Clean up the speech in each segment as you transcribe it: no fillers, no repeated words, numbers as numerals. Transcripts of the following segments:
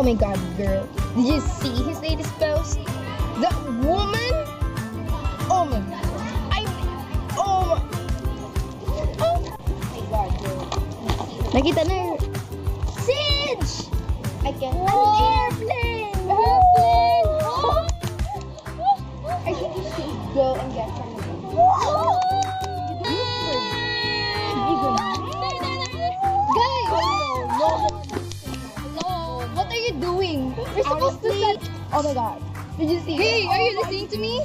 Oh my god, girl. Did you see his latest post? That woman? Oh my god. Oh my god, girl. Nakita na yun. Sidge! I can't. Airplane! Airplane! I think you should go and get some. Doing? We're supposed to study. Oh my god. Did you see? Hey, are you listening to me?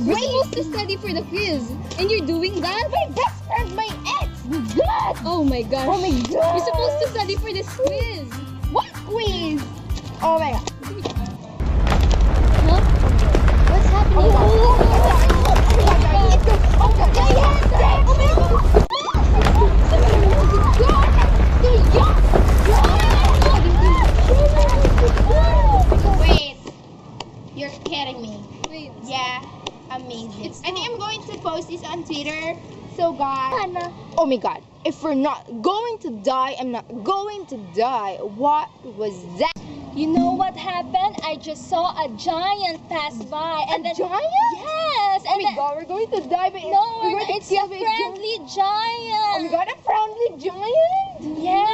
We're supposed to study for the quiz. And you're doing that? My best friend, my ex! God! Oh my gosh. Oh my god! You're supposed to study for this quiz. What quiz? Oh my god. Huh? What's happening? Oh my Wait, you're kidding me. Wait. Yeah, amazing. I think I'm going to post this on Twitter. So guys, oh my god, if we're not going to die, I'm not going to die. What was that? You know what happened? I just saw a giant pass by. And A giant? Yes. Oh my god, we're going to die, but No, we're going to it's kill a this friendly Oh my giant. god, a friendly giant? Yeah.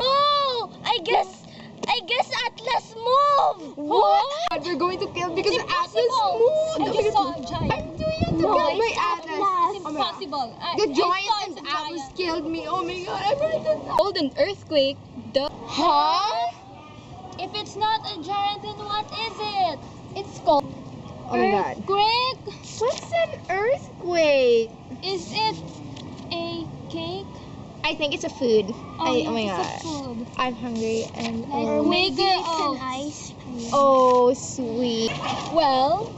Oh, I guess Atlas move. What? We're going to kill because Atlas moved. I just saw a giant. I'm doing it to No, kill my it's Atlas. Atlas. Oh my god. Impossible. The I giant saw and it's a Atlas giant. killed me. Oh my god, I'm going to die. Called an earthquake. Duh. Huh? If it's not a giant, then what is it? It's called Oh my god. earthquake. What's an earthquake? Is it a cake? I think it's a food. Oh my it's god. a food. I'm hungry and Or maybe it's an ice cream. oh sweet. Well,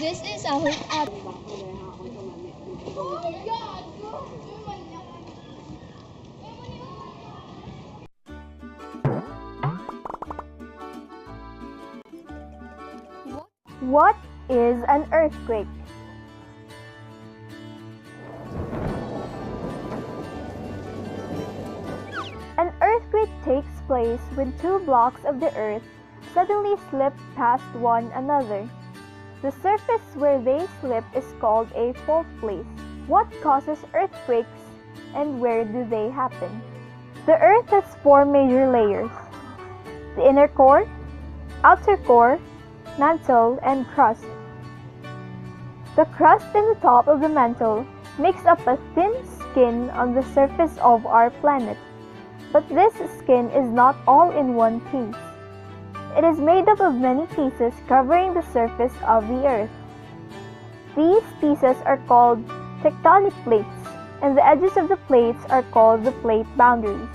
this is our app. Oh my god. What is an earthquake? An earthquake takes place when two blocks of the earth suddenly slip past one another. The surface where they slip is called a fault place. What causes earthquakes and where do they happen? The earth has four major layers: the inner core, outer core, mantle, and crust. The crust in the top of the mantle makes up a thin skin on the surface of our planet. But this skin is not all in one piece. It is made up of many pieces covering the surface of the earth. These pieces are called tectonic plates, and the edges of the plates are called the plate boundaries.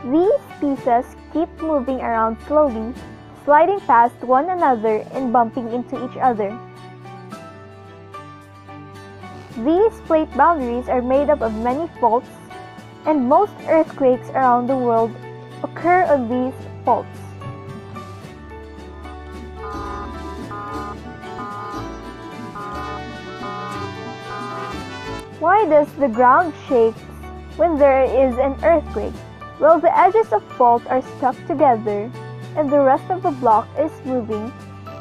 These pieces keep moving around slowly, sliding past one another and bumping into each other. These plate boundaries are made up of many faults, and most earthquakes around the world occur on these faults. Why does the ground shake when there is an earthquake? Well, the edges of fault are stuck together and the rest of the block is moving.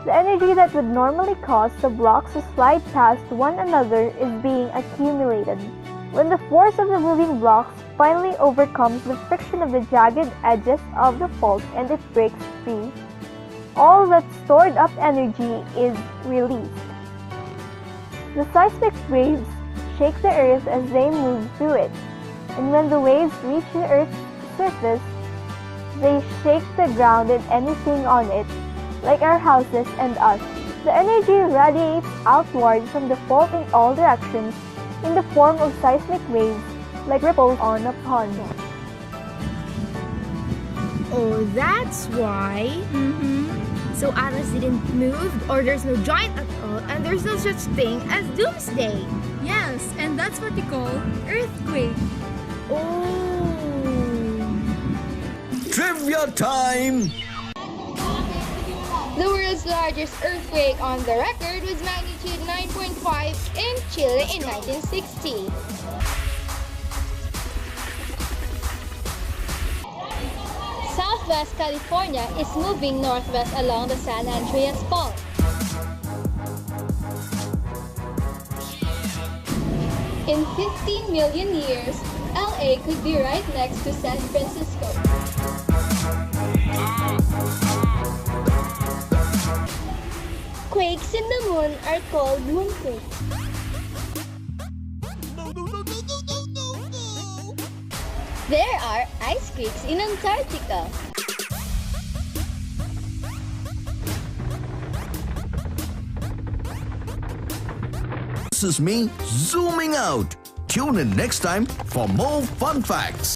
The energy that would normally cause the blocks to slide past one another is being accumulated. When the force of the moving blocks finally overcomes the friction of the jagged edges of the fault and it breaks free, all that stored up energy is released. The seismic waves shake the earth as they move through it, and when the waves reach the earth's surface, they shake the ground and anything on it, like our houses and us. The energy radiates outward from the fault in all directions in the form of seismic waves, like ripples on a pond. Oh, that's why. So Atlas didn't move, or there's no giant at all, and there's no such thing as doomsday. Yes, and that's what we call earthquake. Oh. Trivia time! The world's largest earthquake on the record was magnitude 9.5 in Chile in 1960. Southwest California is moving northwest along the San Andreas Fault. In 15 million years, LA could be right next to San Francisco. Quakes in the moon are called moonquakes. There are ice quakes in Antarctica. This is me zooming out. Tune in next time for more fun facts.